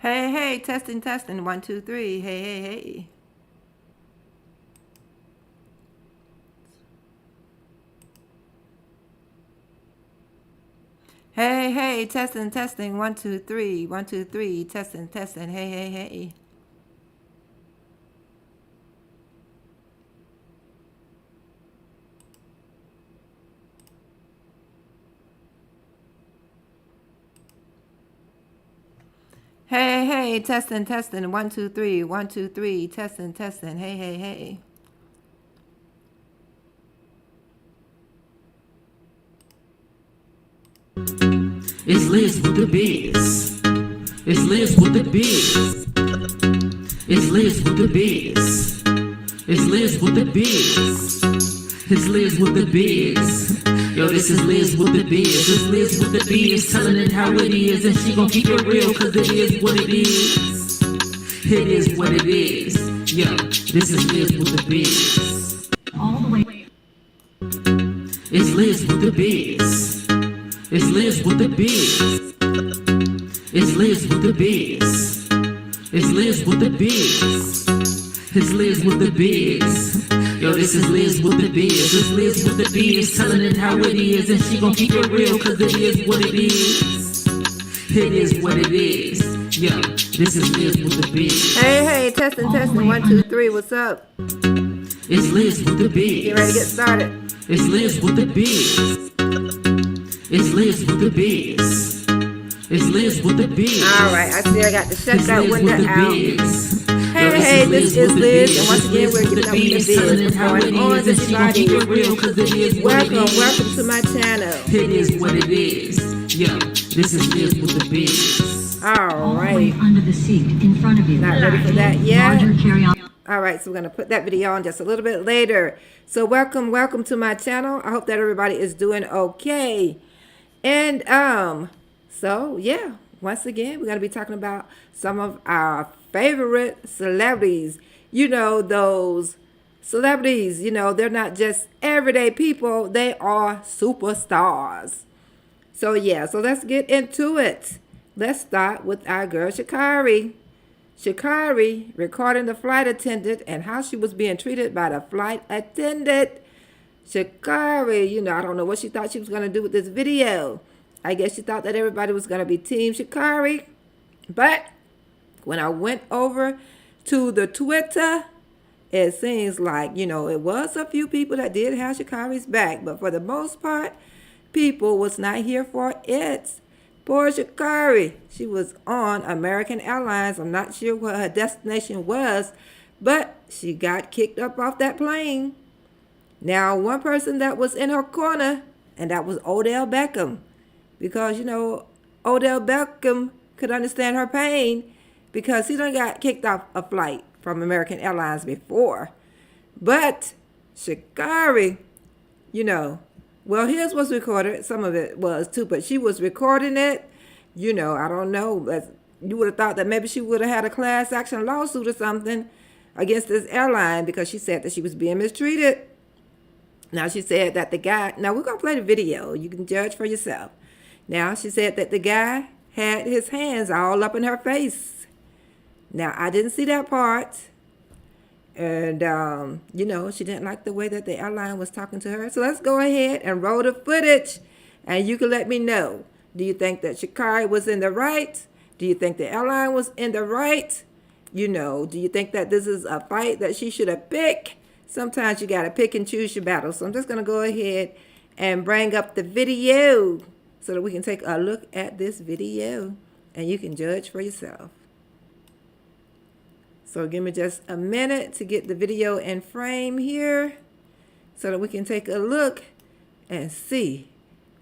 Hey, hey, testing, testing. 1, 2, 3. Hey, hey, hey. Hey, hey, testing, testing. 1, 2, 3. 1, 2, 3. Testing, testing. Hey, hey, hey. Hey, hey, testing, testing. 1, 2, 3. 1, 2, 3. Testing, testing. Hey, hey, hey. It's Liz with the biz. It's Liz with the biz. It's Liz with the biz. It's Liz with the biz. It's Liz with the biz. Yo, this is Liz with the biz. It's Liz with the biz, telling it how it is, and she gon' keep it real, cause it is what it is. It is what it is. Yo, this is Liz with the biz. All the way. It's Liz with the biz. It's Liz with the biz. It's Liz with the biz. It's Liz with the biz. It's Liz with the biz. Yo, this is Liz with the biz. It's Liz with the biz, telling it how it is, and she gon' keep it real, cause it is what it is. It is what it is. Yo, this is Liz with the biz. Hey, hey, testing, testing. 1, 2, 3. What's up? It's Liz with the biz. Get ready to get started. It's Liz with the biz. It's Liz with the biz. It's Liz with the biz. All right, I see I got to shut that window out. Biz. Hey, hey, this is Liz, and once again, we're giving up with the biz. What's going on, everybody? Welcome to my channel. It is what it is. Yo, this is Liz with the biz. All right. Under the seat in front of you. Not ready for that yet. Larger carry-on. All right, so we're going to put that video on just a little bit later. So welcome to my channel. I hope that everybody is doing okay. And so yeah, once again, we're going to be talking about some of our favorite celebrities. You know, those celebrities, you know, they're not just everyday people, they are superstars. So yeah, so let's get into it. Let's start with our girl Shacarri. Shacarri recording the flight attendant and how she was being treated by the flight attendant. Shacarri, you know, I don't know what she thought she was going to do with this video. I guess she thought that everybody was going to be Team Shacarri. But when I went over to the Twitter, it seems like, you know, it was a few people that did have Shacarri's back. But for the most part, people was not here for it. Poor Shacarri. She was on American Airlines. I'm not sure what her destination was, but she got kicked up off that plane. Now, one person that was in her corner, and that was Odell Beckham. Because, you know, Odell Beckham could understand her pain because he done got kicked off a flight from American Airlines before. But Shacarri, you know, well, his was recorded. Some of it was too, but she was recording it. You know, I don't know. You would have thought that maybe she would have had a class action lawsuit or something against this airline because she said that she was being mistreated. Now, she said that the guy, now we're going to play the video. You can judge for yourself. Now, she said that the guy had his hands all up in her face. Now, I didn't see that part. And, you know, she didn't like the way that the airline was talking to her. So let's go ahead and roll the footage. And you can let me know. Do you think that Shacarri was in the right? Do you think the airline was in the right? You know, do you think that this is a fight that she should have picked? Sometimes you got to pick and choose your battles. So I'm just going to go ahead and bring up the video so that we can take a look at this video and you can judge for yourself. So give me just a minute to get the video in frame here so that we can take a look and see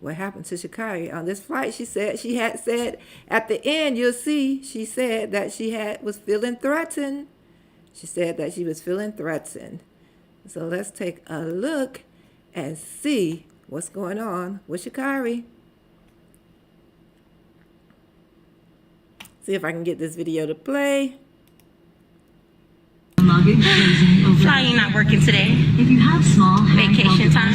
what happened to Shacarri on this flight. She had said at the end, you'll see, she said that she was feeling threatened. She said that she was feeling threatened. So let's take a look and see what's going on with Shacarri. See if I can get this video to play. Flying not working today. If you have small Vacation time.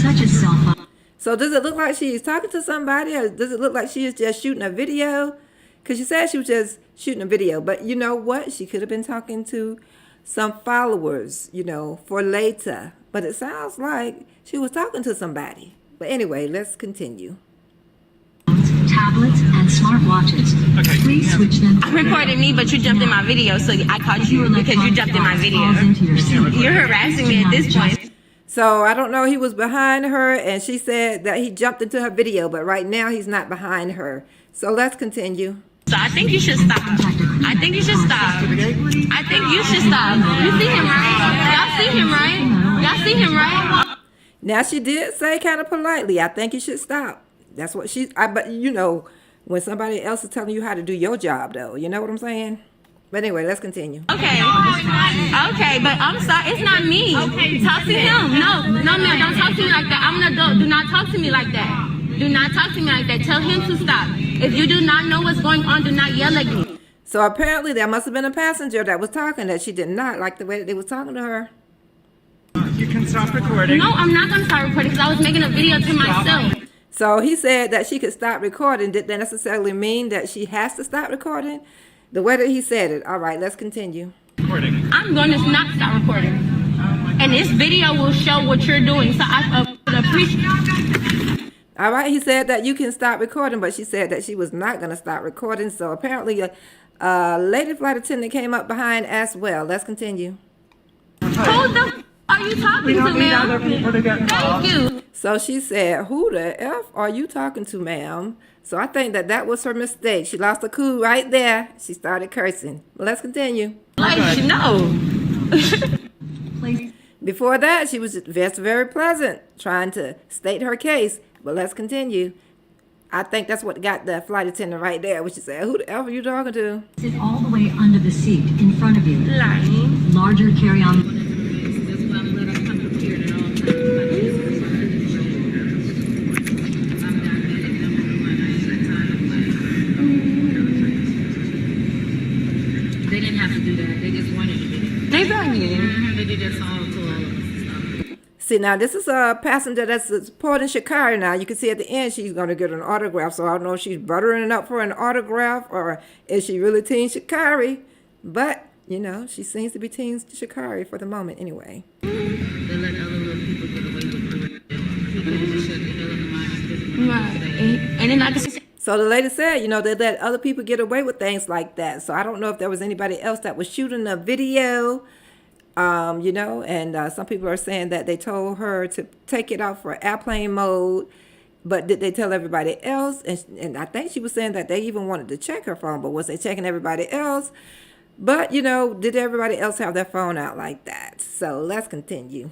such as cell phone. So does it look like she's talking to somebody, or does it look like she is just shooting a video? Because she said she was just shooting a video. But you know what? She could have been talking to some followers, you know, for later. But it sounds like she was talking to somebody. But anyway, let's continue. Tablets and smartwatches. Okay. Please switch them. Recorded me, but you jumped in my video, so I caught you because you jumped in my video. Falls into your seat. You're harassing me at this point. So I don't know, he was behind her, and she said that he jumped into her video, but right now he's not behind her. So let's continue. So I think you should stop. I think you should stop. I think you should stop. You see him, right? Y'all see him, right? Y'all see him, right? Now she did say kind of politely, I think you should stop. That's what but you know, when somebody else is telling you how to do your job though, you know what I'm saying? But anyway, let's continue. Okay. Okay, but I'm sorry. It's not me. Okay. Talk to him. No, ma'am. Don't talk to me like that. I'm an adult. Do not talk to me like that. Do not talk to me like that. Tell him to stop. If you do not know what's going on, do not yell at me. So apparently there must have been a passenger that was talking that she did not like the way that they was talking to her. You can stop recording. No, I'm not going to start recording because I was making a video to myself. So he said that she could stop recording. Did that necessarily mean that she has to stop recording? The way that he said it. All right, let's continue. Recording. I'm going to not stop recording. And this video will show what you're doing. So I appreciate. All right, he said that you can stop recording, but she said that she was not going to stop recording. So apparently a lady flight attendant came up behind as well. Let's continue. Who the are you talking to, ma'am? People to get Thank you. So she said, who the F are you talking to, ma'am? So I think that was her mistake. She lost her cool right there. She started cursing. But let's continue. Like, no. Please. Before that, she was just very pleasant, trying to state her case. But let's continue. I think that's what got the flight attendant right there, which she said, who the F are you talking to? Sit all the way under the seat in front of you. Lying. Larger carry-on. They didn't have to do that. They just wanted to do it. They brought you in. They did this all to all of us. See, now this is a passenger that's supporting Shacarri now. You can see at the end she's going to get an autograph. So I don't know if she's buttering it up for an autograph or is she really Team Shacarri. But, you know, she seems to be Team Shacarri for the moment anyway. They let other little people get away with it. People just shut the hell up and mind their business. Right. And then I just So the lady said, you know, they let other people get away with things like that. So I don't know if there was anybody else that was shooting a video, you know, and some people are saying that they told her to take it off for airplane mode. But did they tell everybody else? And I think she was saying that they even wanted to check her phone, but was they checking everybody else? But, you know, did everybody else have their phone out like that? So let's continue.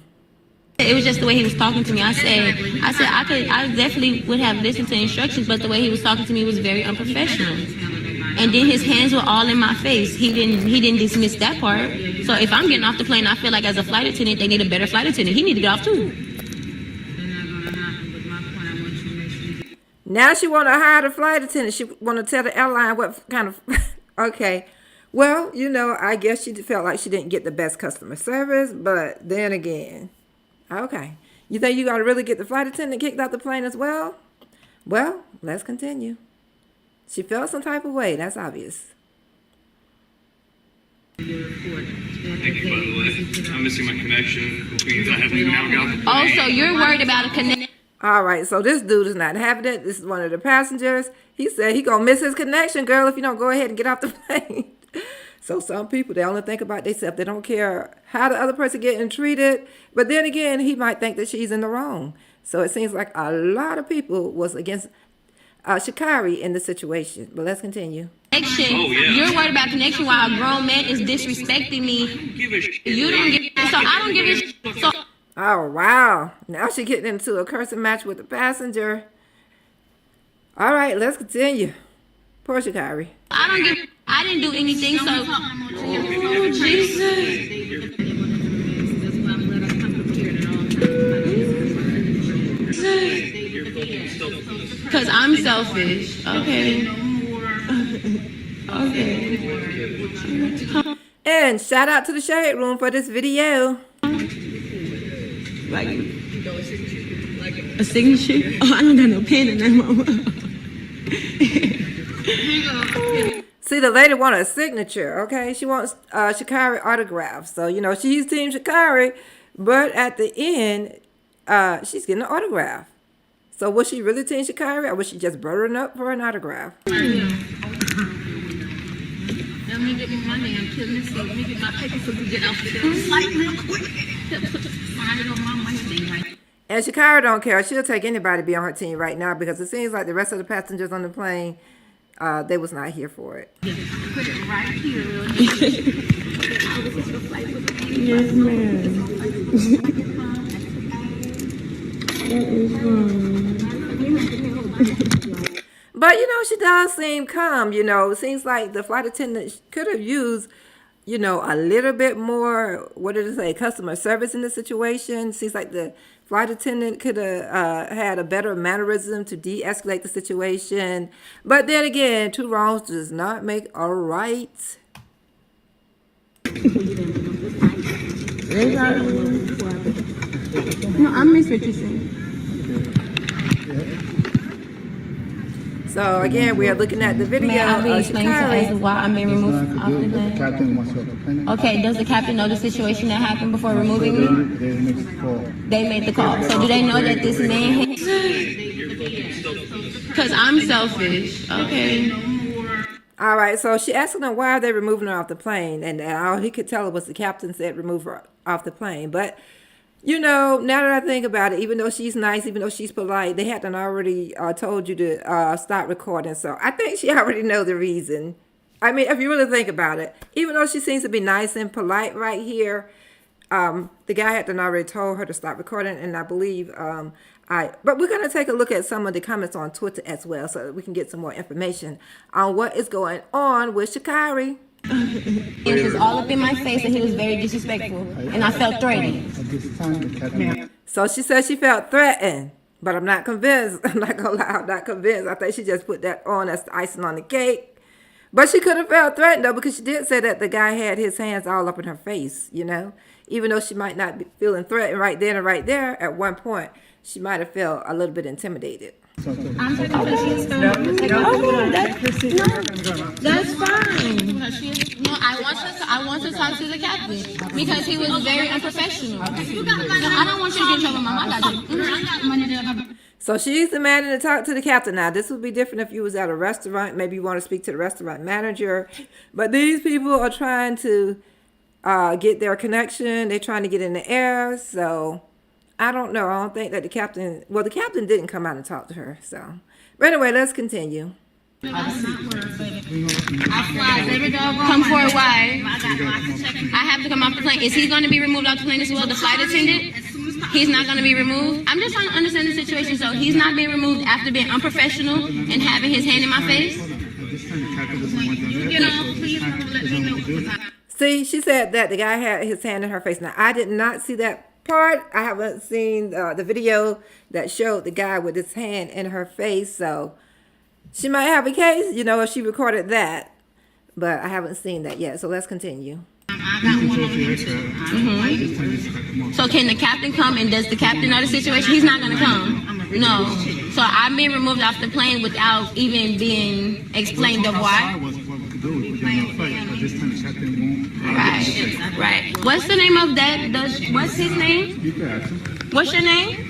it was just the way he was talking to me. I definitely would have listened to instructions, but the way he was talking to me was very unprofessional. And then his hands were all in my face. He didn't dismiss that part. So if I'm getting off the plane, I feel like as a flight attendant, they need a better flight attendant. He need to get off too. Now she want to hire the flight attendant. She want to tell the airline what kind of... Okay. Well, you know, I guess she felt like she didn't get the best customer service, but then again... Okay. You think you're going to really get the flight attendant kicked out the plane as well? Well, let's continue. She felt some type of way. That's obvious. Thank you, by the way. I'm missing my connection, which means I haven't even now got the Oh, plane. so you're worried about a connection? All right, so this dude is not having it. This is one of the passengers. He said he gonna miss his connection, girl, if you don't go ahead and get off the plane. So some people, they only think about themselves. They don't care how the other person getting treated. But then again, he might think that she's in the wrong. So it seems like a lot of people was against Shacarri in the situation. But let's continue. Connection. Oh, yeah. You're worried about connection while a grown man is disrespecting me. Give a shit. You don't give so I don't give a shit. So Oh, wow. Now she getting into a cursing match with the passenger. All right, let's continue. Poor Shacarri. I didn't do anything, so oh, Jesus. Because I'm selfish. Okay. Okay. And shout out to the Shade Room for this video. Like a signature? Oh, I don't got no pen in that moment. See, the lady wanted a signature, okay? She wants Shacarri autograph. So, you know, she's Team Shacarri, but at the end, she's getting an autograph. So was she really Team Shacarri, or was she just burning up for an autograph? Let me get my money and kill this thing. Let me get my paper so we get off the flight real quick. Sign it on my money thing, right? And Shacarri don't care. She'll take anybody to be on her team right now because it seems like the rest of the passengers on the plane, they was not here for it. Put it right here, real Yes, ma'am. That is fine. But, you know, she does seem calm, you know. It seems like the flight attendant could have used, you know, a little bit more, what did it say, customer service in the situation. Seems like the flight attendant could have had a better mannerism to de-escalate the situation. But then again, two wrongs does not make a right. No, I miss Richardson. So again, we are looking at the video May I of be explained to Shacarri. us why I'm being removed off the The plane? captain wants to plane. Okay, does the captain know the situation that happened before removing me? They make the call. They made the call. So do they know that this man? Because I'm selfish. Okay. All right, so she asked him why are they removing her off the plane, and all he could tell her was the captain said remove her off the plane. But you know, now that I think about it, even though she's nice, even though she's polite, they hadn't already told you to stop recording. So I think she already know the reason. I mean, if you really think about it, even though she seems to be nice and polite right here, the guy hadn't already told her to stop recording, and I believe but we're going to take a look at some of the comments on Twitter as well so that we can get some more information on what is going on with Shacarri. It was all up in my face and he was very disrespectful. And I felt threatened. At this time, the captain So she said she felt threatened, but I'm not convinced. I'm not going to lie, I'm not convinced. I think she just put that on as the icing on the cake. But she could have felt threatened, though, because she did say that the guy had his hands all up in her face, you know. Even though she might not be feeling threatened right then and right there, at one point, she might have felt a little bit intimidated. That's fine. No, I want to talk to the captain because he was very unprofessional. No, I don't want you to get in trouble, Mom. I got you. So she's demanding to talk to the captain. Now, this would be different if you was at a restaurant. Maybe you want to speak to the restaurant manager. But these people are trying to get their connection. They're trying to get in the air. So I don't know. I don't think that the captain didn't come out and talk to her. So, but anyway, let's continue. Come forward, why? I have to come off the plane. Is he going to be removed off the plane as well? The flight attendant? He's not going to be removed? I'm just trying to understand the situation. So he's not being removed after being unprofessional and having his hand in my face? at this time, the captain doesn't want to do You know, please let me know. See, she said that the guy had his hand in her face. Now, I did not see that part. I haven't seen the video that showed the guy with his hand in her face. So she might have a case, you know, if she recorded that. But I haven't seen that yet. So let's continue. So can the captain come, and does the captain know the situation? He's not going to come. No. So I'm being removed off the plane without even being explained of why? Right. What's the name of that? What's his name? What's your name?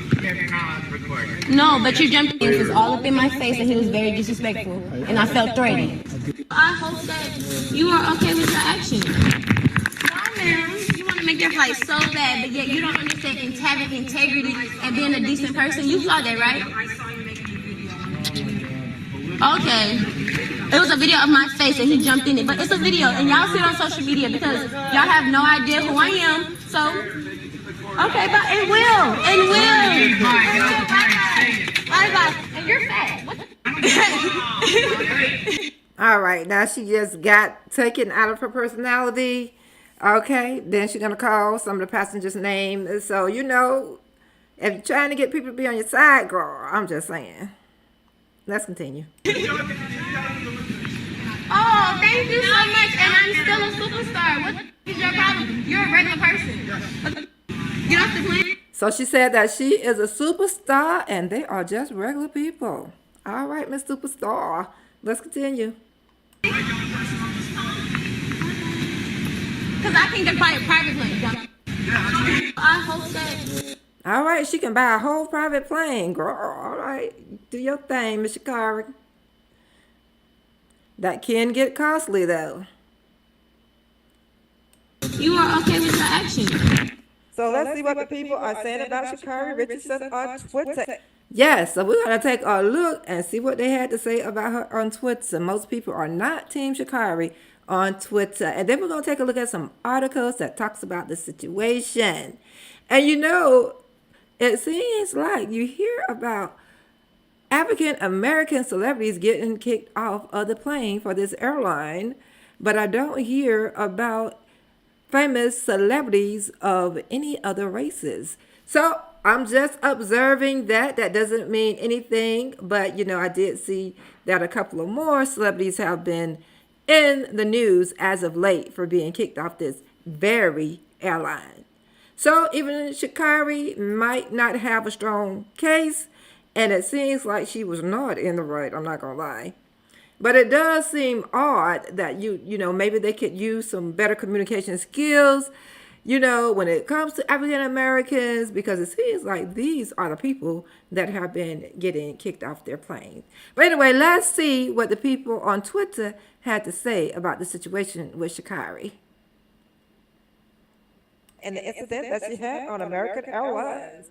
No, but you jumped in. It was all up in my face and he was very disrespectful. And I felt threatened. I hope that you are okay with your actions. Why, ma'am? You want to make your flight so bad, but yet you don't understand having integrity and being a decent person. You saw that, right? Okay. It was a video of my face and he jumped in it. But it's a video and y'all see it on social media because y'all have no idea who I am. So, okay, but it will. It will. Bye-bye. And you're fat. What the? All right, now she just got taken out of her personality. Okay, then she's going to call some of the passengers' names. So, you know, if you're trying to get people to be on your side, girl, I'm just saying. Let's continue. Oh, thank you so much. And I'm still a superstar. What the is your problem? You're a regular person. Get off the plane. So she said that she is a superstar and they are just regular people. All right, Miss Superstar. Let's continue. Because I can buy a private plane. I hope that. All right, she can buy a whole private plane, girl. All right, do your thing, Miss Shacarri. That can get costly, though. You are okay with your action. So let's see what the people are saying about Shacarri Richardson on Twitter. Yes, so we're going to take a look and see what they had to say about her on Twitter. Most people are not Team Shacarri on Twitter. And then we're going to take a look at some articles that talks about the situation. And you know, it seems like you hear about African American celebrities getting kicked off of the plane for this airline, but I don't hear about famous celebrities of any other races. So I'm just observing that. That doesn't mean anything, but you know, I did see that a couple of more celebrities have been in the news as of late for being kicked off this very airline. So even Shacarri might not have a strong case, and it seems like she was not in the right, I'm not gonna lie. But it does seem odd that you know, maybe they could use some better communication skills, you know, when it comes to African Americans, because it seems like these are the people that have been getting kicked off their planes. But anyway, let's see what the people on Twitter had to say about the situation with Shacarri. And the incident that she had on American Airlines.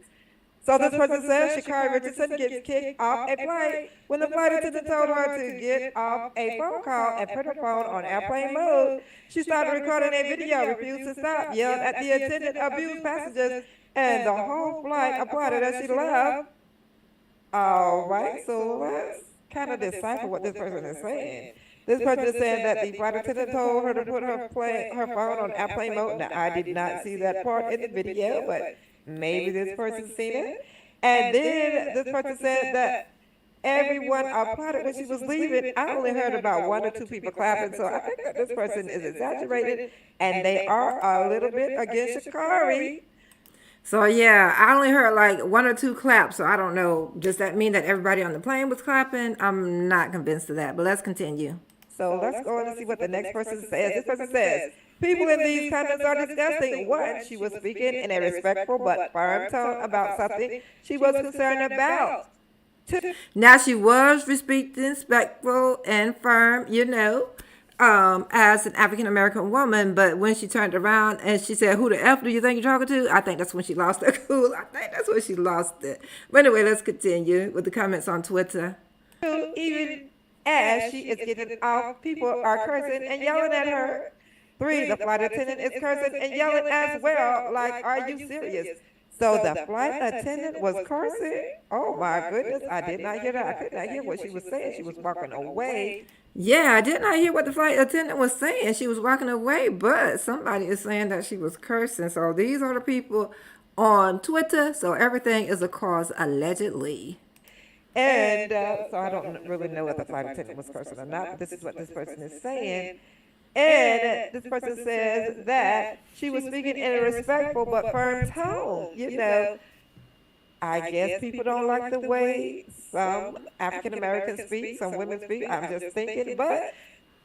So this person says Shacarri Richardson gets kicked off a flight when the flight attendant told her to get off a phone call and put her phone on airplane mode. She started recording a video, refused to stop, yelled at the attendant, abused passengers, and the whole flight applauded as she left. All right, so let's kind of decipher what this person is saying. This person is saying that the flight attendant told her to put her phone on airplane mode. Now, I did not see that part in the video, but maybe this person's seen it. And then this person said that everyone applauded when she was leaving. I only heard about 1 or 2 people clapping, so I think that this person is exaggerated, and they are a little bit against Shacarri. So yeah, I only heard like 1 or 2 claps, so I don't know. Does that mean that everybody on the plane was clapping? I'm not convinced of that, but let's continue. So let's go on and see what the next person says. This person says, people in these comments are discussing what she was speaking in a respectful but firm tone about something she was concerned about. Now she was respectful and firm, you know, as an African American woman, but when she turned around and she said, "Who the F do you think you're talking to?" I think that's when she lost her cool. I think that's when she lost it. But anyway, let's continue with the comments on Twitter. Even as she is getting off, people are cursing and yelling at her. 3, the flight attendant is cursing and yelling as well, like, are you serious? So the flight attendant was cursing? Oh my goodness, I did not hear that. I could not hear what she was saying. She was walking away. Yeah, I did not hear what the flight attendant was saying. She was walking away, but somebody is saying that she was cursing. So these are the people on Twitter. So everything is, of course, allegedly. And so I don't really know if the flight attendant was cursing or not, but this is what this person is saying. And this person says that she was speaking in a respectful but firm tone. You know, I guess people don't like the way some African Americans speak, some women speak. I'm just thinking, but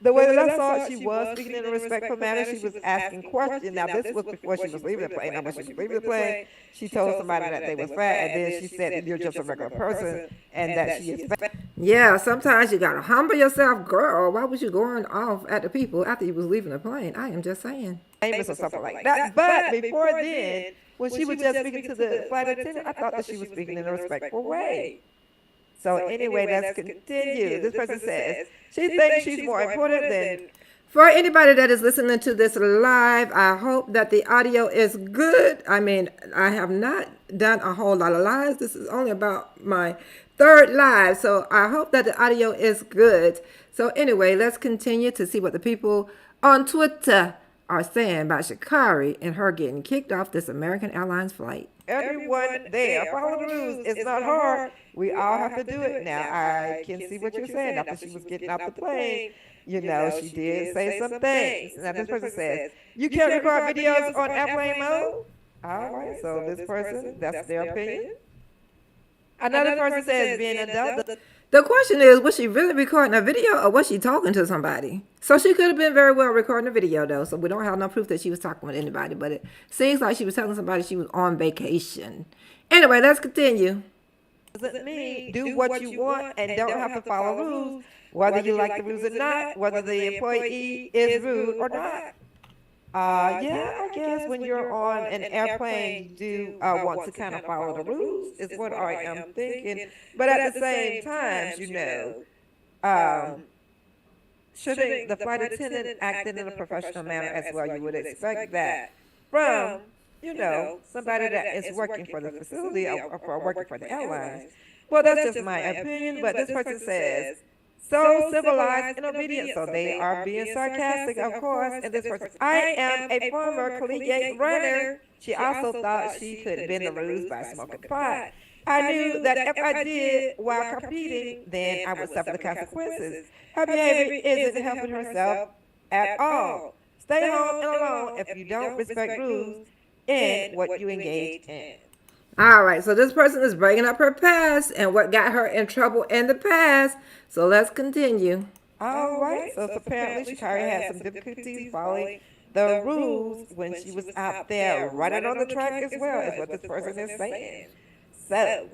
the way that I saw it, she was speaking in a respectful manner. She was asking questions. Now, this was before she was leaving the plane. Now, when she was leaving the plane, she told somebody that they was fat, and then she said that you're just a regular person and that she is fat. Yeah, sometimes you gotta humble yourself, girl. Why was you going off at the people after you was leaving the plane? I am just saying. Famous or something like that. But before then, when she was just speaking to the flight attendant, I thought that she was speaking in a respectful way. So anyway, let's continue. This person says, she thinks she's more important than... For anybody that is listening to this live, I hope that the audio is good. I mean, I have not done a whole lot of lives. This is only about my 3rd live, so I hope that the audio is good. So anyway, let's continue to see what the people on Twitter are saying about Shacarri and her getting kicked off this American Airlines flight. Everyone there, follow the rules. It's not hard. We all have to do it. Now, I can see what you're saying. After she was getting off the plane, you know, she did say some things. Now, this person says, you can't record videos on airplane mode? All right, so this person, that's their opinion. Another person says, being an adult The question is, was she really recording a video or was she talking to somebody? So she could have been very well recording a video though. So we don't have no proof that she was talking with anybody, but it seems like she was telling somebody she was on vacation. Anyway, let's continue. Doesn't mean do what you want and don't have to follow rules, whether you like the rules or not, whether the employee is rude or not. Yeah, I guess when you're on an airplane, you do want to kind of follow the rules, is what I am thinking. But at the same time, shouldn't the flight attendant act in a professional manner as well? You would expect that from, somebody that is working for the facility or for working for the airlines. Well, that's just my opinion, but this person says, so civilized and obedient. So they are being sarcastic, of course. And this person, I am a former collegiate runner. She also thought she could bend the rules by smoking pot. I knew that if I did while competing, then I would suffer the consequences. Her behavior isn't helping herself at all. Stay home and alone if you don't respect rules in what you engage in. All right, so this person is bringing up her past and what got her in trouble in the past. So let's continue. All right, so apparently Shacarri had some difficulties following the rules when she was out there running on the track as well, is what this person is saying. So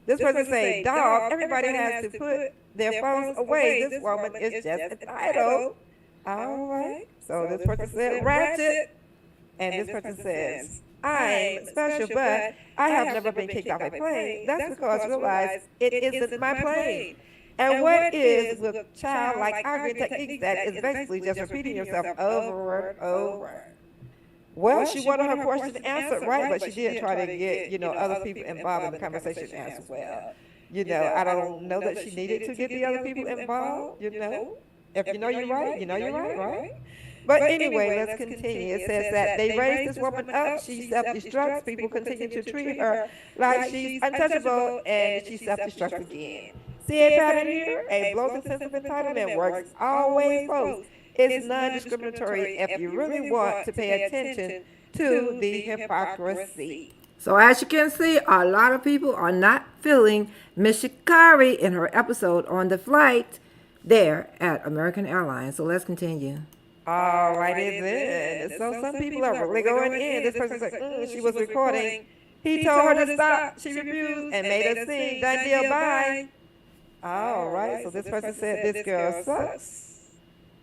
this person saying, dog, everybody has to put their phones away. This woman is just entitled. All right, so this person said, ratchet. And this person says, I'm special, but I have never been kicked off a plane. That's because I realized it isn't my plane. And what is with childlike arguing techniques that is basically just repeating yourself over and over? Well, she wanted her question answered right, but she did try to get, other people involved in the conversation as well. I don't know that she needed to get the other people involved, If you know you're right, you know you're right, right? But anyway, let's continue. It says that they raised this woman up. She self-destructs. People continue to treat her like she's untouchable, and she self-destructs again. See a pattern here? A bloated sense of entitlement works always close. It's non-discriminatory if you really want to pay attention to the hypocrisy. So as you can see, a lot of people are not feeling Miss Shacarri in her episode on the flight there at American Airlines. So let's continue. All righty then. So some people are really going in. This person's like, she was recording. He told her to stop. She refused and made her sing. Done deal, bye. All right. So this person said this girl sucks.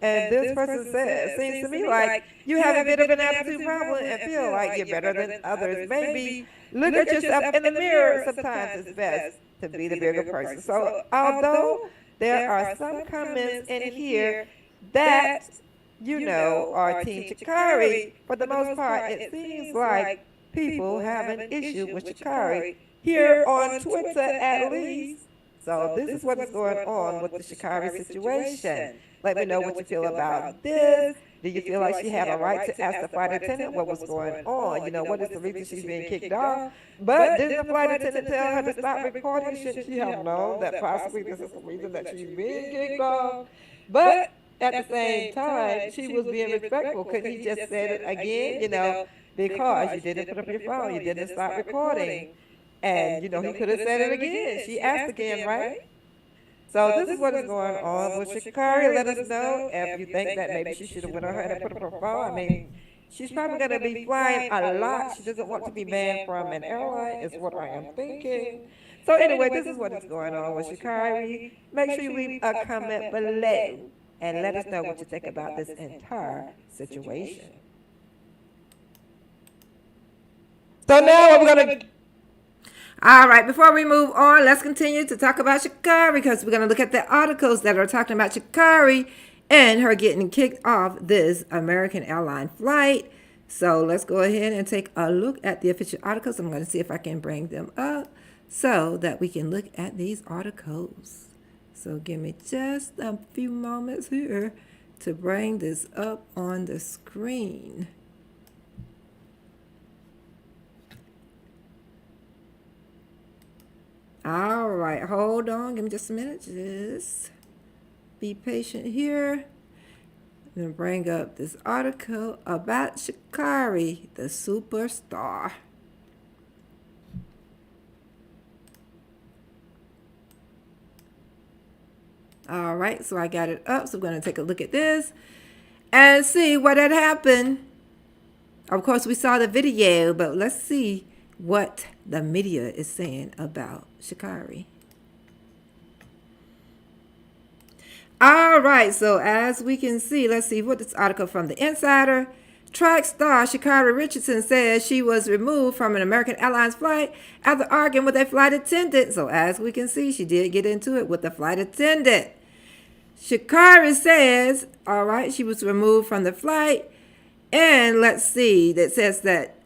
And this person said, seems to me like you have a bit of an attitude problem and feel like you're better than others. Maybe look at yourself in the mirror. Sometimes it's best to be the bigger person. So although there are some comments in here that are Team Shacarri, for the most part, it seems like people have an issue with Shacarri here on Twitter at least. So this is what is going on with the Shacarri situation. Let me know what you feel about this. Do you feel like she had a right to ask the flight attendant what was going on? What is the reason she's being kicked off? But didn't the flight attendant tell her to stop recording? Shouldn't she have known that possibly this is the reason that she's being kicked off? But at the same time, she was being respectful because he just said it again, because you didn't put up your phone, you didn't stop recording. And, he could have said it again. She asked again, right? So this is what is going on with Shacarri. Let us know if you think that maybe she should have went ahead and put up her phone. I mean, she's probably going to be flying a lot. She doesn't want to be banned from an airline, is what I am thinking. So anyway, this is what is going on with Shacarri. Make sure you leave a comment below and let us know what you think about this entire situation. So now we're going to... All right, before we move on, let's continue to talk about Shacarri because we're going to look at the articles that are talking about Shacarri and her getting kicked off this American airline flight. So let's go ahead and take a look at the official articles. I'm going to see if I can bring them up so that we can look at these articles. So give me just a few moments here to bring this up on the screen. All right, hold on. Give me just a minute. Just be patient here. I'm going to bring up this article about Shacarri, the superstar. All right, so I got it up. So we're going to take a look at this and see what had happened. Of course, we saw the video, but let's see what the media is saying about Shacarri. All right, so as we can see, let's see what this article from the Insider. Track star Shacarri Richardson says she was removed from an American Airlines flight after arguing with a flight attendant. So as we can see, she did get into it with the flight attendant. Shacarri says, all right, she was removed from the flight. And let's see, that says that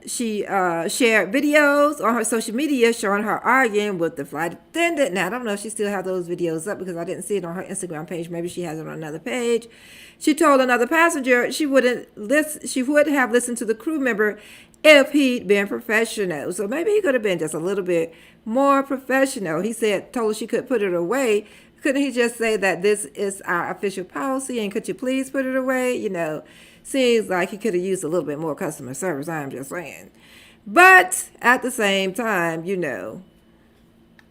she shared videos on her social media showing her arguing with the flight attendant. Now, I don't know if she still has those videos up because I didn't see it on her Instagram page. Maybe she has it on another page. She told another passenger she would have listened to the crew member if he'd been professional. So maybe he could have been just a little bit more professional. He told her she could put it away. Couldn't he just say that this is our official policy and could you please put it away? You know, seems like he could have used a little bit more customer service. I'm just saying. But at the same time, you know,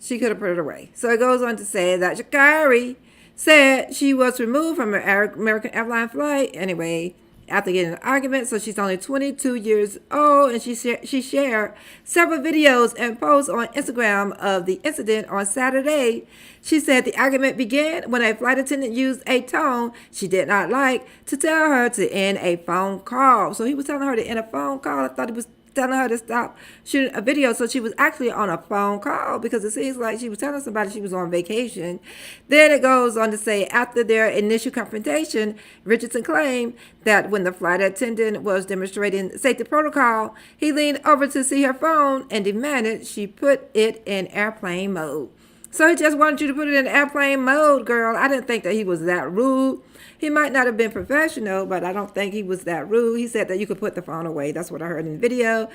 she could have put it away. So it goes on to say that Shacarri said she was removed from her American Airlines flight anyway after getting an argument. So she's only 22 years old, and she shared several videos and posts on Instagram of the incident on Saturday. She said the argument began when a flight attendant used a tone she did not like to tell her to end a phone call. So he was telling her to end a phone call. I thought he was telling her to stop shooting a video. So she was actually on a phone call because it seems like she was telling somebody she was on vacation. Then it goes on to say after their initial confrontation, Richardson claimed that when the flight attendant was demonstrating safety protocol, he leaned over to see her phone and demanded she put it in airplane mode. So he just wanted you to put it in airplane mode, girl. I didn't think that he was that rude. He might not have been professional, but I don't think he was that rude. He said that you could put the phone away. That's what I heard in the video.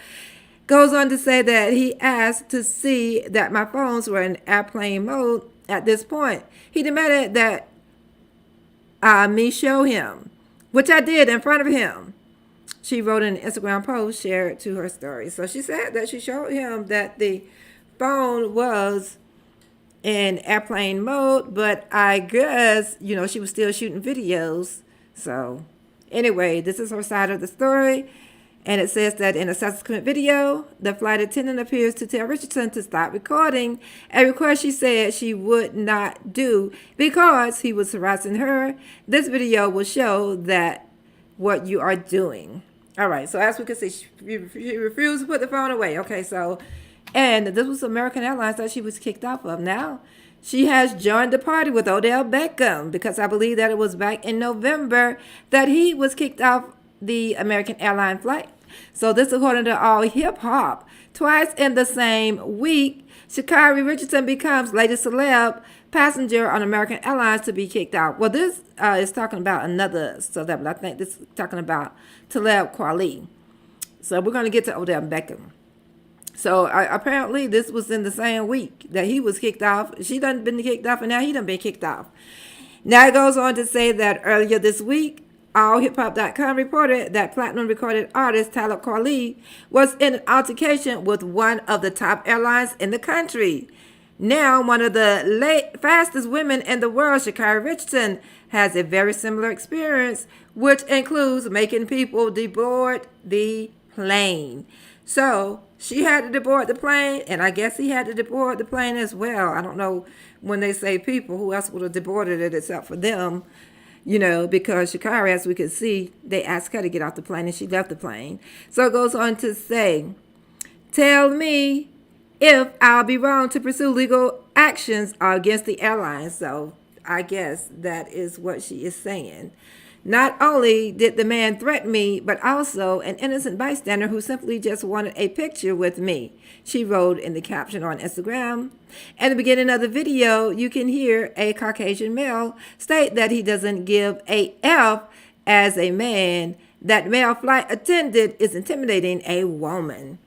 Goes on to say that he asked to see that my phones were in airplane mode at this point. He demanded that me show him, which I did in front of him. She wrote in an Instagram post, shared to her story. So she said that she showed him that the phone was in airplane mode, but I guess, you know, she was still shooting videos. So anyway, this is her side of the story. And it says that in a subsequent video, the flight attendant appears to tell Richardson to stop recording, a request she said she would not do because he was harassing her. This video will show that what you are doing. All right, so as we can see, she refused to put the phone away. Okay, so and this was American Airlines that she was kicked off of. Now, she has joined the party with Odell Beckham because I believe that it was back in November that he was kicked off the American Airlines flight. So this according to All Hip Hop. Twice in the same week, Shacarri Richardson becomes latest celeb passenger on American Airlines to be kicked out. Well, this is talking about another celeb, but I think this is talking about Talib Kweli. So we're going to get to Odell Beckham. So apparently this was in the same week that he was kicked off. She done been kicked off, and now he done been kicked off. Now it goes on to say that earlier this week, AllHipHop.com reported that platinum recorded artist Talib Kweli was in an altercation with one of the top airlines in the country. Now, one of the fastest women in the world, Shacarri Richardson, has a very similar experience, which includes making people deboard the plane. So she had to deboard the plane, and I guess he had to deboard the plane as well. I don't know when they say people, who else would have deboarded it except for them, you know, because Shacarri, as we could see, they asked her to get off the plane, and she left the plane. So it goes on to say, tell me if I'll be wrong to pursue legal actions against the airline. So I guess that is what she is saying. Not only did the man threaten me, but also an innocent bystander who simply just wanted a picture with me, she wrote in the caption on Instagram. At the beginning of the video, you can hear a Caucasian male state that he doesn't give a F as a man. That male flight attendant is intimidating a woman.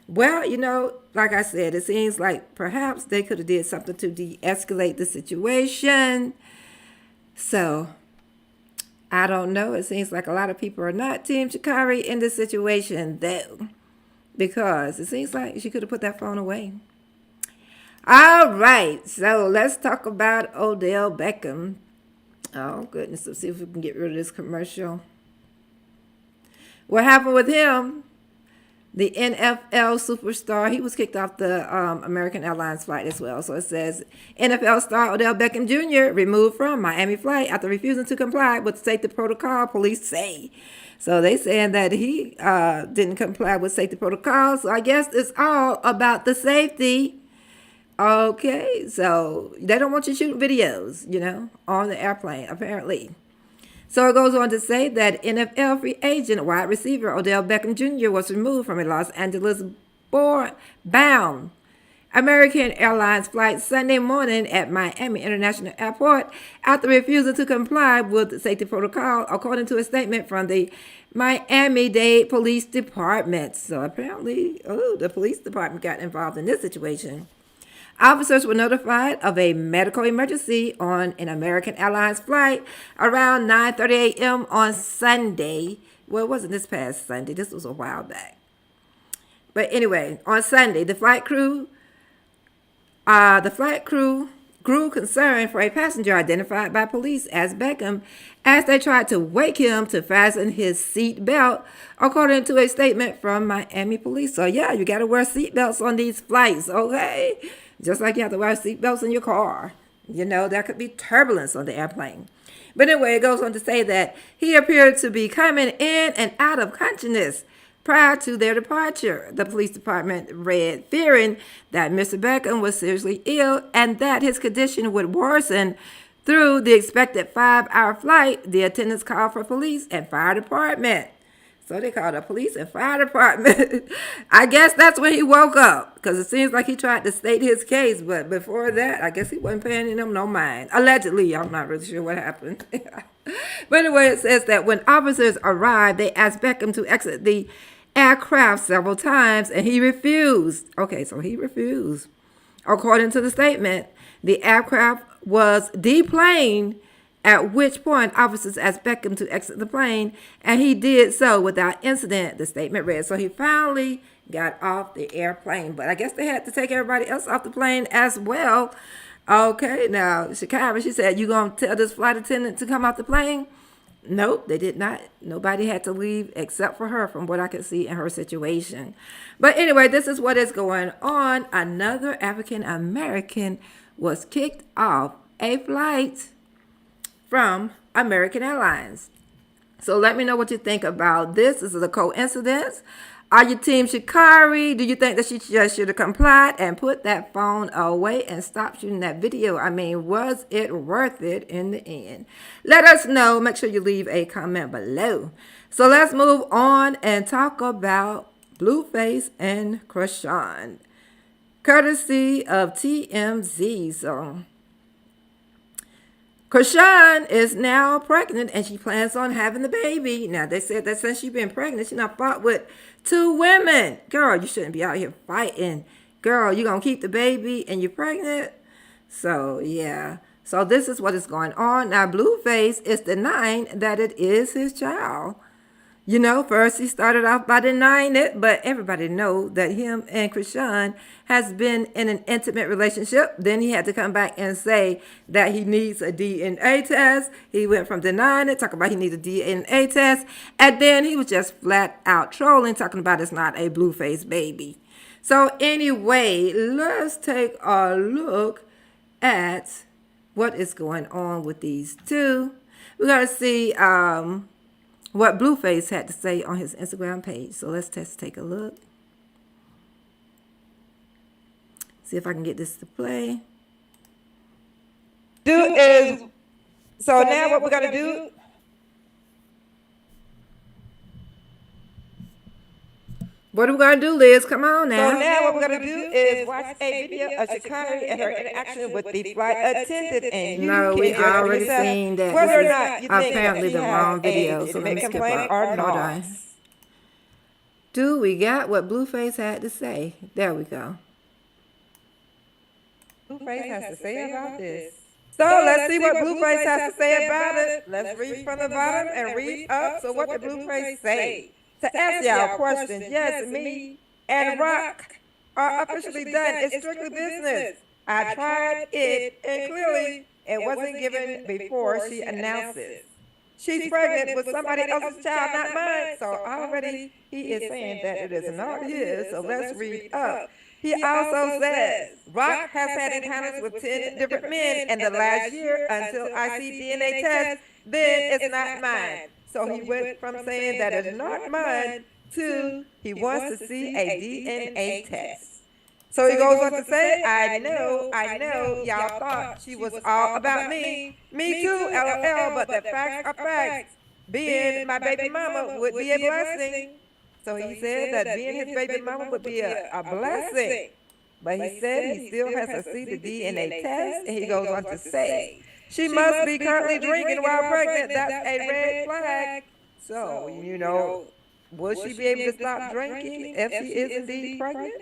Well, you know, like I said, it seems like perhaps they could have did something to de-escalate the situation. So I don't know. It seems like a lot of people are not Team Shacarri in this situation, though, because it seems like she could have put that phone away. All right, so let's talk about Odell Beckham. Oh, goodness. Let's see if we can get rid of this commercial. What happened with him? The NFL superstar, he was kicked off the American Airlines flight as well. So it says, NFL star Odell Beckham Jr. removed from Miami flight after refusing to comply with safety protocol, police say. So they saying that he didn't comply with safety protocols. So I guess it's all about the safety. Okay, so they don't want you shooting videos, on the airplane, apparently. So it goes on to say that NFL free agent wide receiver Odell Beckham Jr. was removed from a Los Angeles bound American Airlines flight Sunday morning at Miami International Airport after refusing to comply with the safety protocol, according to a statement from the Miami-Dade Police Department. So apparently, the police department got involved in this situation. Officers were notified of a medical emergency on an American Airlines flight around 9:30 a.m. on Sunday. Well, it wasn't this past Sunday. This was a while back. But anyway, on Sunday, the flight crew grew concerned for a passenger identified by police as Beckham as they tried to wake him to fasten his seat belt, according to a statement from Miami police. So yeah, you got to wear seat belts on these flights, okay? Just like you have to wear seat belts in your car. There could be turbulence on the airplane. But anyway, it goes on to say that he appeared to be coming in and out of consciousness prior to their departure. The police department read, fearing that Mr. Beckham was seriously ill and that his condition would worsen through the expected 5-hour flight. The attendants called for police and fire department. So they called the police and fire department. I guess that's when he woke up, because it seems like he tried to state his case, but before that, I guess he wasn't paying them no mind. Allegedly, I'm not really sure what happened. But anyway, it says that when officers arrived, they asked Beckham to exit the aircraft several times, and he refused. Okay, so he refused. According to the statement, the aircraft was deplaned, at which point officers asked Beckham to exit the plane, and he did so without incident, the statement read. So he finally got off the airplane, but I guess they had to take everybody else off the plane as well. Okay, now, Shacarri, she said, you going to tell this flight attendant to come off the plane? Nope, they did not. Nobody had to leave except for her, from what I could see in her situation. But anyway, this is what is going on. Another African American was kicked off a flight from American Airlines. So let me know what you think about this. This is a coincidence. Are you team Shacarri? Do you think that she just should have complied and put that phone away and stop shooting that video? I mean, was it worth it in the end? Let us know. Make sure you leave a comment below. So let's move on and talk about Blueface and Crisean, courtesy of TMZ. So Crisean is now pregnant and she plans on having the baby. Now, they said that since she's been pregnant, she not fought with 2 women. Girl, you shouldn't be out here fighting. Girl, you going to keep the baby and you're pregnant? So, yeah. So, this is what is going on. Now, Blueface is denying that it is his child. First he started off by denying it, but everybody know that him and Crisean has been in an intimate relationship. Then he had to come back and say that he needs a DNA test. He went from denying it, talking about he needs a DNA test, and then he was just flat out trolling, talking about it's not a Blueface baby. So anyway, let's take a look at what is going on with these two. We're going to see what Blueface had to say on his Instagram page. So let's just take a look. See if I can get this to play. So now what we're going to do. What are we going to do, Liz? Come on now. So now what we're going to do is watch a video of Shacarri and her interaction with the flight attendant. And no, we already seen that. Whether or not you think apparently the wrong video. So let me skip up. Hold on. We got what Blueface had to say. There we go. Blueface has to say about this. So let's see what Blueface has to say about it. Let's read from the bottom and read up. So what did Blueface say? To answer y'all questions, yes, me and Rock are officially done. It's strictly business. I tried it, and clearly it wasn't given before she announces. She's pregnant with somebody else's child, not mine. So already he is saying that it is not his. So let's read up. He also says, Rock has had encounters with 10 different men in the last year until I see DNA test, then it's not mine. So he went from saying that it's not mine to he wants to see a DNA test. So he goes on to say, I know, y'all thought she was all about me. Me too, LOL, but the facts are facts. Being my baby mama would be a blessing. So he said that being his baby mama would be a blessing. But he said he still has to see the DNA test, and he goes on to say, she must be currently drinking while pregnant. That's a red flag. So, will she be able to stop drinking if she is indeed pregnant?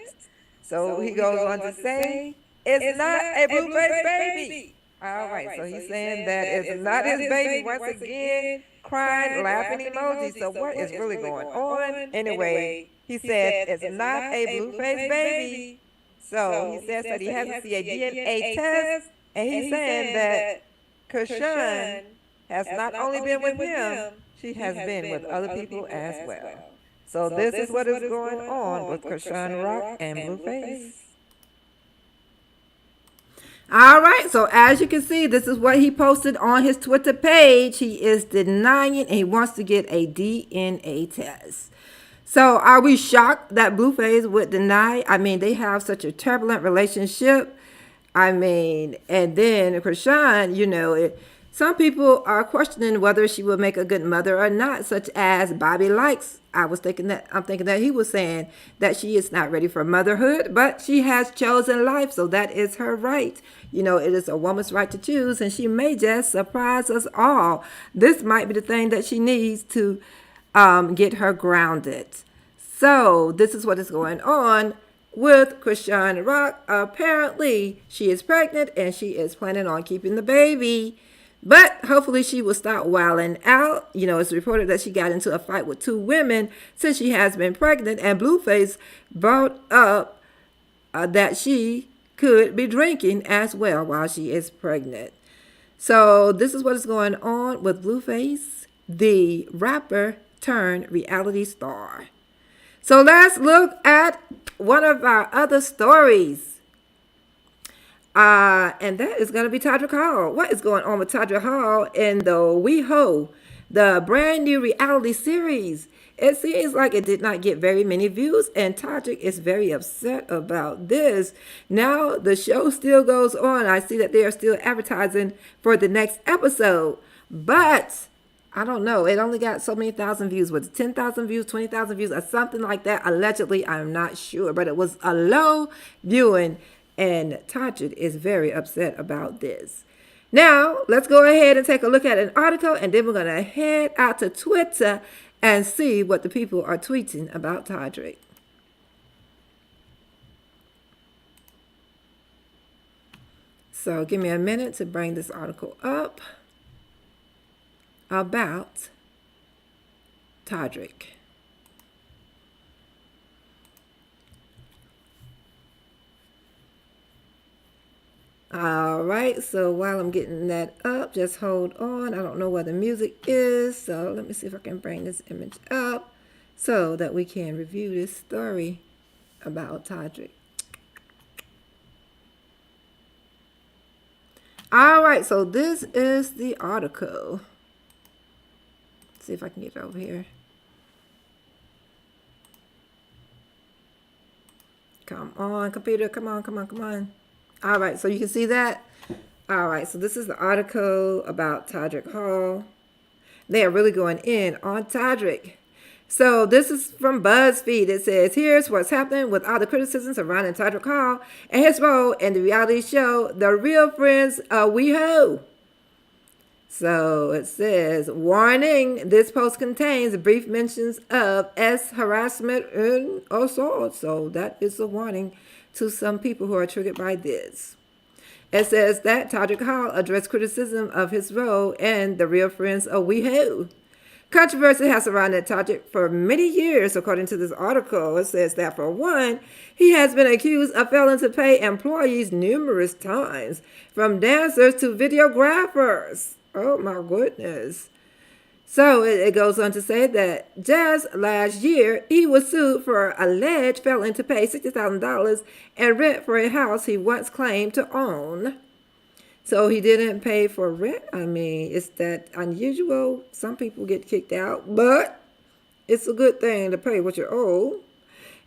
So he goes on to say, it's not a Blueface baby. All right, so he's saying that it's not his baby. Once again, crying, laughing emojis. So what is really going on? Anyway, he says it's not a Blueface baby. So he says that he has to see a DNA test, and he's saying that Crisean has not only been with him, she has been with other people as well. So this is what is going on with Crisean Rock and Blueface. All right, so as you can see, this is what he posted on his Twitter page. He is denying it, and he wants to get a DNA test. So are we shocked that Blueface would deny? I mean, they have such a turbulent relationship. I mean, and then Crisean, some people are questioning whether she will make a good mother or not, such as Bobby Likes. I'm thinking that he was saying that she is not ready for motherhood, but she has chosen life, so that is her right. It is a woman's right to choose, and she may just surprise us all. This might be the thing that she needs to get her grounded. So this is what is going on with Crisean Rock. Apparently, she is pregnant, and she is planning on keeping the baby. But hopefully she will stop wilding out. It's reported that she got into a fight with 2 women since she has been pregnant. And Blueface brought up that she could be drinking as well while she is pregnant. So this is what is going on with Blueface, the rapper turned reality star. So let's look at one of our other stories. And that is going to be Toddrick Hall. What is going on with Toddrick Hall in the WeHo, the brand new reality series? It seems like it did not get very many views, and Toddrick is very upset about this. Now, the show still goes on. I see that they are still advertising for the next episode, but I don't know. It only got so many thousand views. Was it 10,000 views, 20,000 views, or something like that? Allegedly, I'm not sure, but it was a low viewing. And Toddrick is very upset about this. Now, let's go ahead and take a look at an article, and then we're going to head out to Twitter and see what the people are tweeting about Toddrick. So give me a minute to bring this article up about Toddrick. All right, so while I'm getting that up, just hold on. I don't know where the music is, so let me see if I can bring this image up so that we can review this story about Toddrick. All right, so this is the article. Let's see if I can get it over here. Come on, computer, come on. All right, so you can see that. All right, so this is the article about Toddrick Hall. They are really going in on Toddrick. So this is from BuzzFeed. It says, here's what's happening with all the criticisms surrounding Toddrick Hall and his role in the reality show, The Real Friends of WeHo. So it says, warning, this post contains brief mentions of harassment and assault. So that is a warning to some people who are triggered by this. It says that Toddrick Hall addressed criticism of his role in The Real Friends of WeHo, Controversy has surrounded Toddrick for many years, according to this article. It says that, for one, he has been accused of failing to pay employees numerous times, from dancers to videographers. Oh, my goodness. So it goes on to say that just last year, he was sued for alleged failing to pay $60,000 in rent for a house he once claimed to own. So he didn't pay for rent. I mean, is that unusual? Some people get kicked out, but it's a good thing to pay what you owe.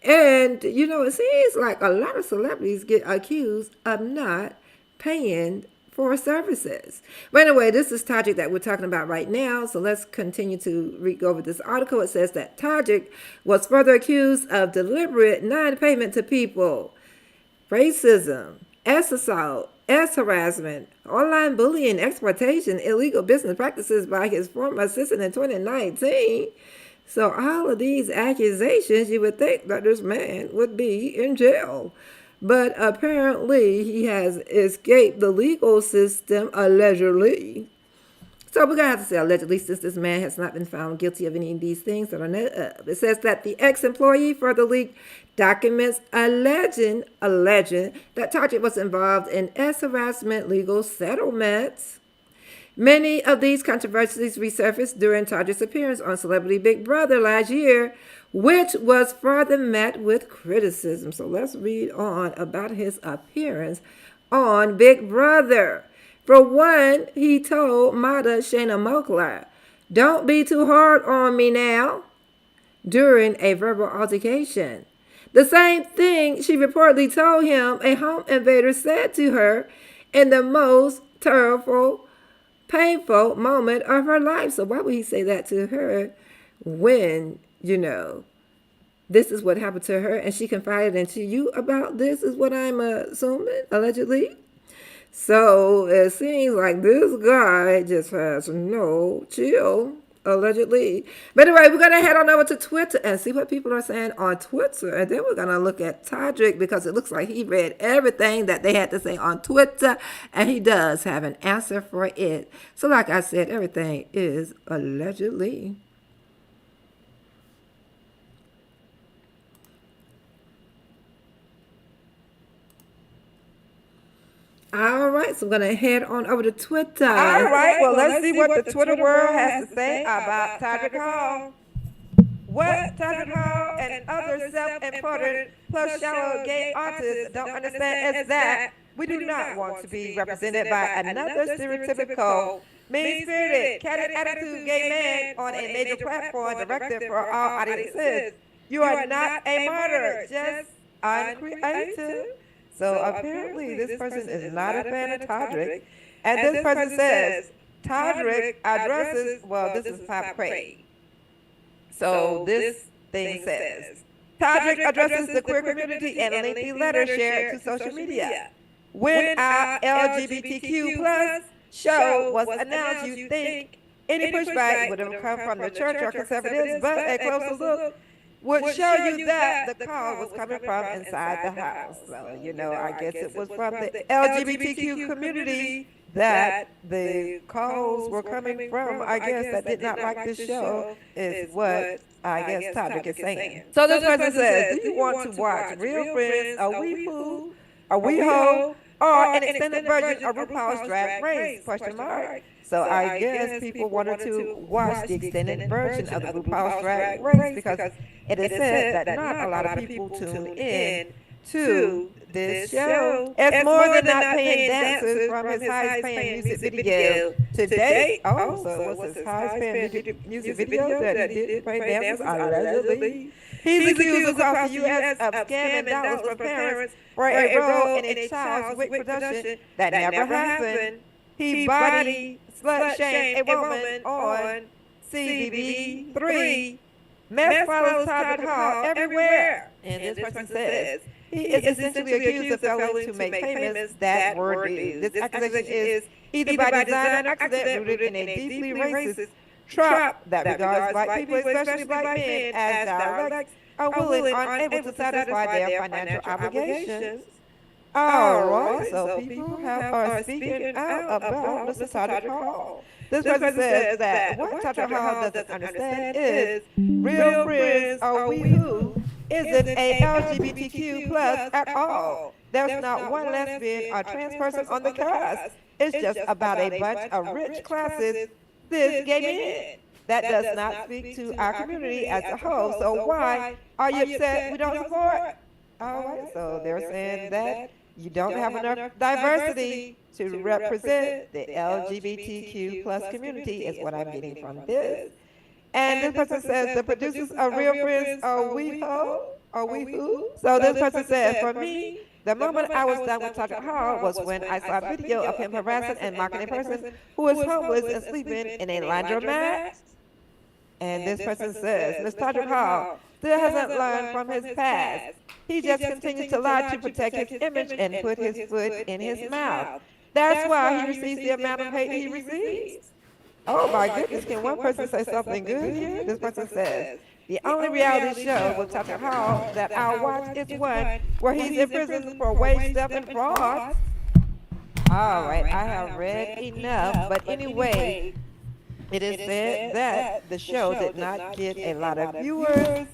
And, you know, it seems like a lot of celebrities get accused of not paying for services. But anyway, this is Toddrick that we're talking about right now. So let's continue to read over this article. It says that Toddrick was further accused of deliberate non-payment to people, racism, assault, harassment, online bullying, exploitation, illegal business practices by his former assistant in 2019. So all of these accusations, you would think that this man would be in jail. But apparently he has escaped the legal system, allegedly. So we're going to have to say allegedly, since this man has not been found guilty of any of these things that are it says that the ex-employee further leaked documents alleging that Toddrick was involved in harassment legal settlements. Many of these controversies resurfaced during Toddrick's appearance on Celebrity Big Brother last year, which was further met with criticism. So let's read on about his appearance on Big Brother. For one, he told Mada Shayna Moakler, "Don't be too hard on me now," during a verbal altercation. The same thing she reportedly told him a home invader said to her in the most terrible, painful moment of her life. So why would he say that to her when, you know, this is what happened to her and she confided into you about this, is what I'm assuming, allegedly. So it seems like this guy just has no chill, allegedly. But anyway, we're going to head on over to Twitter and see what people are saying on Twitter. And then we're going to look at Toddrick, because it looks like he read everything that they had to say on Twitter. And he does have an answer for it. So like I said, everything is allegedly. All right, so we're going to head on over to Twitter. All right, well, let's see what the Twitter world has to say about Toddrick Hall. What Toddrick Hall and other self-important plus shallow gay artists don't understand is that we do not want to be represented by another stereotypical, mean-spirited, catty attitude gay man on a major platform directed for all audiences. You are not a martyr, just uncreative. So apparently this person is not a fan of Toddrick. And this person says, Toddrick addresses, well, this is Pop Craig. So this thing says, Toddrick addresses the queer community in a lengthy letter shared to social media. When our LGBTQ plus show was announced, you think any pushback would have come from the church or conservatives, but a closer look would show you that the call was coming from inside the house. So, you know, I guess it was from the LGBTQ community that the calls were coming from. I guess that did not like this show, is what I guess Toddrick is saying. So this person says, do you want to watch Real Friends, a WeHo, or an extended version of RuPaul's Drag Race? Question mark. So I guess people wanted to watch the extended version of the RuPaul's Drag Race, because it is said that not a lot of people tune in to this show. It's more than not paying dancers from his highest paying music video to date. Oh, so it was his highest paying music video that he did pay dancers, allegedly. He's accused across the U.S. of scamming dollars from parents for a role in a child's wig production that never happened. He body slut shamed a woman on CBB3. Mess follows Toddrick Hall everywhere. And this person says, he is essentially accused of failing to make payments that were due. This accusation is either by design or accident, rooted in a deeply racist trap that regards black people, especially black men, as direct, unwilling, or unable to satisfy their financial obligations. All right, so people are speaking out about Mr. Toddrick Hall. This person says that what Toddrick Hall doesn't understand is real friends or WeHo isn't a LGBTQ plus at all. There's not one lesbian or trans person on the cast. It's just about a bunch of rich classes, cis gay men. That does not speak to our community as a whole. So why are you upset we don't support? All right, so they're saying that you don't have enough diversity to represent the LGBTQ plus community is what I'm getting from this. And this person says the producers of Real Friends are WeHo or WeHo. So this person says, for me, the moment I was done with Toddrick Hall was when I saw a video of him harassing and mocking a person who is homeless and sleeping in a laundromat. And this person says, Ms. Toddrick Hall still hasn't learned from his past. He just continues to lie to protect his image and put his foot in his mouth. That's why he receives the amount of hate he receives. Oh my goodness, can one person say something good here? This person says, the only reality show with Toddrick Hall that I'll watch is one where he's in prison for wage theft and fraud. All right, I have read enough, but anyway, it is said that the show did not get a lot of viewers,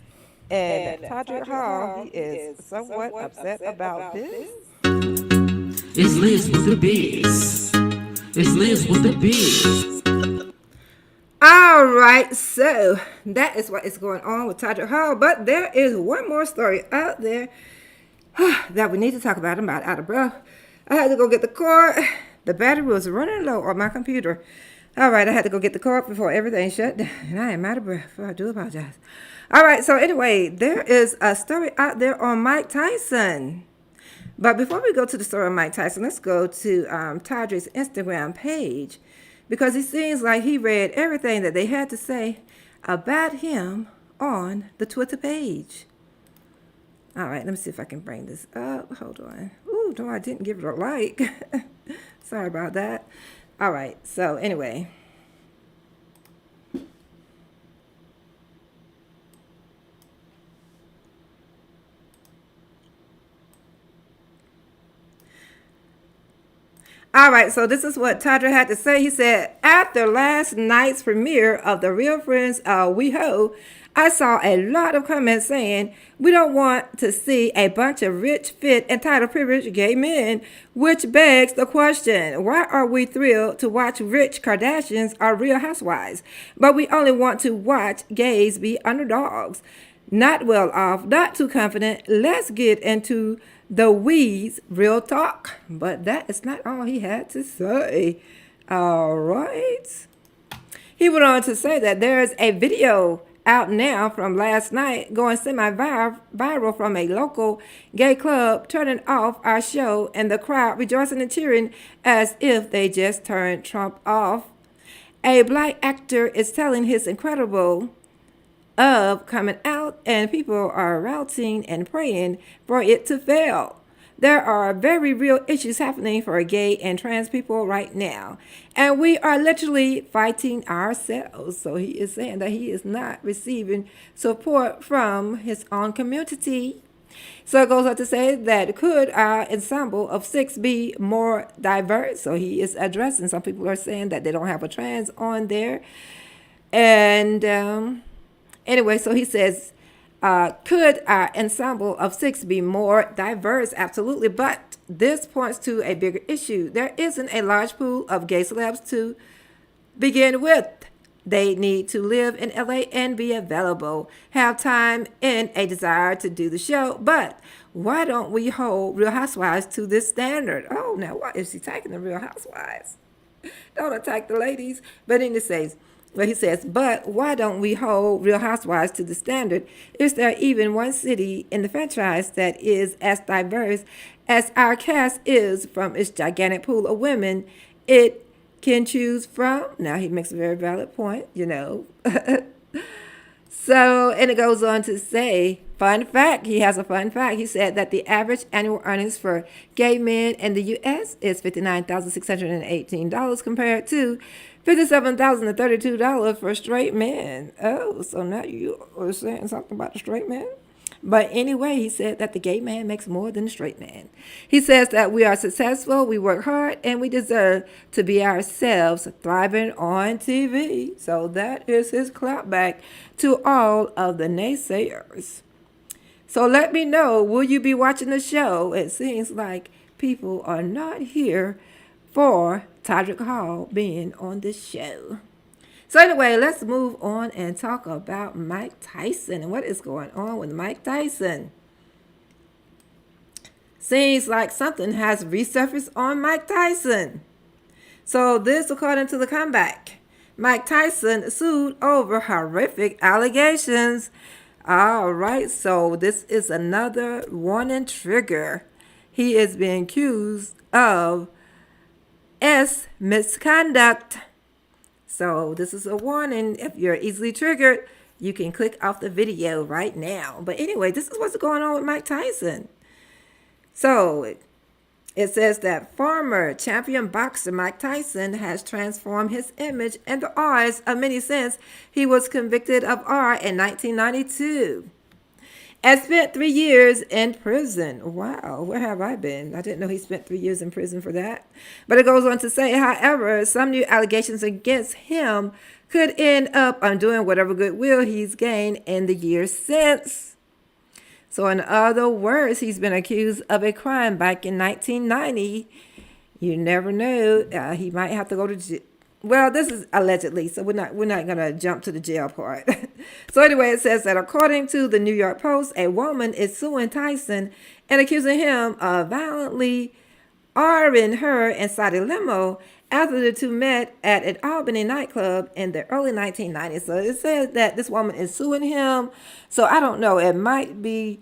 and Toddrick Hall, he is somewhat upset about this. It's Liz with the biz. It's Liz with the biz. All right, so that is what is going on with Toddrick Hall. But there is one more story out there that we need to talk about. I'm about out of breath. I had to go get the cord. The battery was running low on my computer. All right, I had to go get the cord before everything shut down. And I am out of breath. I do apologize. All right, so anyway, there is a story out there on Mike Tyson. But before we go to the story on Mike Tyson, let's go to Toddrick's Instagram page. Because it seems like he read everything that they had to say about him on the Twitter page. All right, let me see if I can bring this up. Hold on. Ooh, no, I didn't give it a like. Sorry about that. All right, so anyway. All right, so this is what Toddrick had to say. He said, after last night's premiere of the Real Friends of WeHo, I saw a lot of comments saying we don't want to see a bunch of rich, fit, entitled, privileged gay men, which begs the question, why are we thrilled to watch rich Kardashians or Real Housewives, but we only want to watch gays be underdogs, not well off, not too confident? Let's get into the weeds, real talk. But that is not all he had to say. All right. He went on to say that there is a video out now from last night going semi-viral from a local gay club turning off our show and the crowd rejoicing and cheering as if they just turned Trump off. A black actor is telling his incredible of coming out, and people are rallying and praying for it to fail. There are very real issues happening for gay and trans people right now, and we are literally fighting ourselves. So he is saying that he is not receiving support from his own community. So it goes on to say that could our ensemble of 6 be more diverse? So he is addressing, some people are saying that they don't have a trans on there. And anyway, so he says, could our ensemble of 6 be more diverse? Absolutely. But this points to a bigger issue. There isn't a large pool of gay celebs to begin with. They need to live in LA and be available, have time and a desire to do the show. But why don't we hold Real Housewives to this standard? Oh, now why is he attacking the Real Housewives? Don't attack the ladies. But then it says, well, he says, but why don't we hold Real Housewives to the standard? Is there even one city in the franchise that is as diverse as our cast is from its gigantic pool of women it can choose from? Now, he makes a very valid point, you know. So, and it goes on to say, fun fact, he has a fun fact. He said that the average annual earnings for gay men in the U.S. is $59,618 compared to $57,032 for straight men. Oh, so now you are saying something about the straight men? But anyway, he said that the gay man makes more than the straight man. He says that we are successful, we work hard, and we deserve to be ourselves, thriving on TV. So that is his clapback to all of the naysayers. So let me know, will you be watching the show? It seems like people are not here for Toddrick Hall being on the show. So anyway, let's move on and talk about Mike Tyson and what is going on with Mike Tyson. Seems like something has resurfaced on Mike Tyson. So this, according to the comeback, Mike Tyson sued over horrific allegations. All right, so this is another warning trigger. He is being accused of misconduct. So this is a warning. If you're easily triggered, you can click off the video right now. But anyway, this is what's going on with Mike Tyson. So it says that former champion boxer Mike Tyson has transformed his image in the eyes of many since he was convicted of R in 1992. And spent 3 years in prison. Wow, where have I been? I didn't know he spent 3 years in prison for that. But it goes on to say, however, some new allegations against him could end up undoing whatever goodwill he's gained in the years since. So in other words, he's been accused of a crime back in 1990. You never know. He might have to go to jail. Well, this is allegedly, so we're not going to jump to the jail part. So anyway, it says that according to the New York Post, a woman is suing Tyson and accusing him of violently R-ing her inside a limo after the two met at an Albany nightclub in the early 1990s. So it says that this woman is suing him. So I don't know, it might be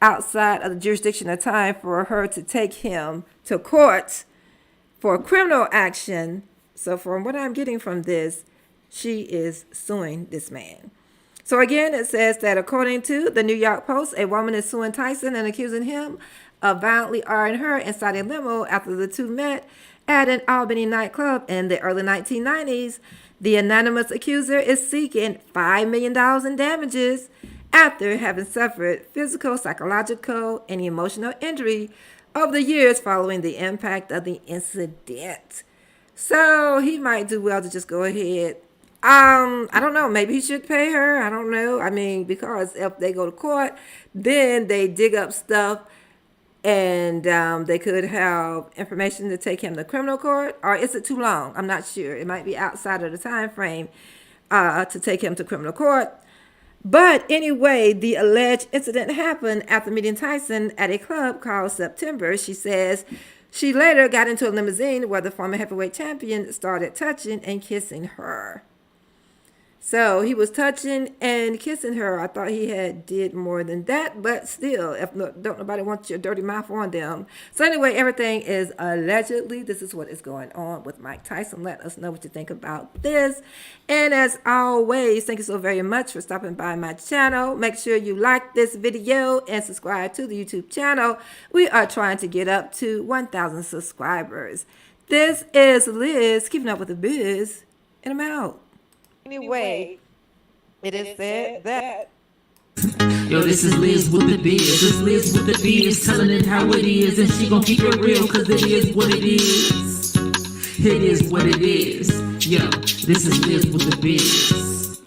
outside of the jurisdiction of time for her to take him to court for criminal action. So from what I'm getting from this, she is suing this man. So again, it says that according to the New York Post, a woman is suing Tyson and accusing him of violently R-ing her inside a limo after the two met at an Albany nightclub in the early 1990s. The anonymous accuser is seeking $5 million in damages after having suffered physical, psychological, and emotional injury over the years following the impact of the incident. So he might do well to just go ahead. I don't know. Maybe he should pay her. I don't know. I mean, because if they go to court, then they dig up stuff and they could have information to take him to criminal court. Or is it too long? I'm not sure. It might be outside of the time frame to take him to criminal court. But anyway, the alleged incident happened after meeting Tyson at a club called September. She says she later got into a limousine where the former heavyweight champion started touching and kissing her. So he was touching and kissing her. I thought he had did more than that, but still, if don't nobody want your dirty mouth on them. So anyway, everything is allegedly. This is what is going on with Mike Tyson. Let us know what you think about this. And as always, thank you so very much for stopping by my channel. Make sure you like this video and subscribe to the YouTube channel. We are trying to get up to 1,000 subscribers. This is Liz, keeping up with the biz, and I'm out. Anyway, it is said that. Yo, this is Liz with the biz. This is Liz with the biz, telling it how it is, and she gon' keep it real, cause it is what it is. It is what it is. Yo, this is Liz with the biz.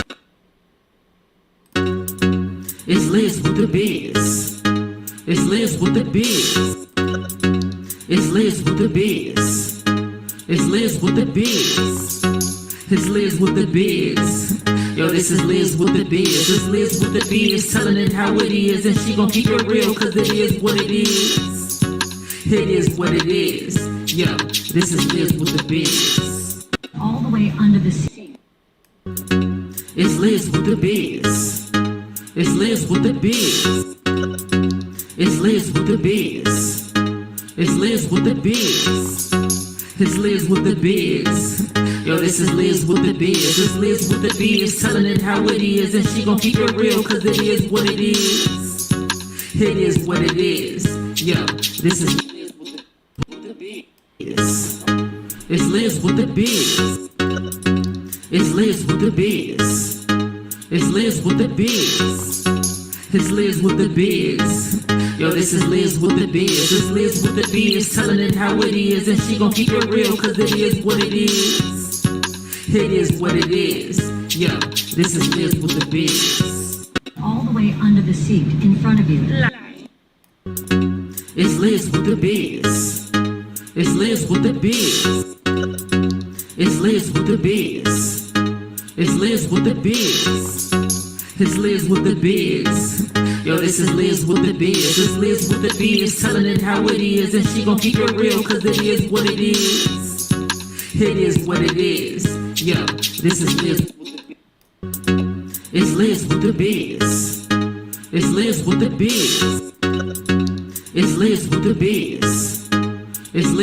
It's Liz with the biz. It's Liz with the biz. It's Liz with the biz. It's Liz with the biz. It's Liz with the biz. Yo, this is Liz with the biz. This is Liz with the biz, telling it how it is, and she gon' keep it real, cause it is what it is. It is what it is. Yo, this is Liz with the biz. All the way under the seat. It's Liz with the biz. It's Liz with the biz. It's Liz with the biz. It's Liz with the biz. It's Liz with the biz. Yo, this is Liz with the biz. This is Liz with the biz, telling it how it is, and she gon' keep it real, cause it is what it is. It is what it is. Yo, this is Liz with the biz. It's Liz with the biz. It's Liz with the biz. It's Liz with the biz. It's Liz with the biz. Yo, this is Liz with the biz. It's Liz with the biz, telling it how it is. And she gon' keep it real, cause it is what it is. It is what it is. Yo, this is Liz with the biz. All the way under the seat in front of you. It's Liz with the biz. It's Liz with the biz. It's Liz with the biz. It's Liz with the biz. It's Liz with the biz. Yo, this is Liz with the biz. It's Liz with the biz, telling it how it is. And she gon' keep it real, cause it is what it is. It is what it is. Yo, this is Liz with the biz. It's Liz with the biz. It's Liz with the biz. It's Liz with the biz. It's Liz.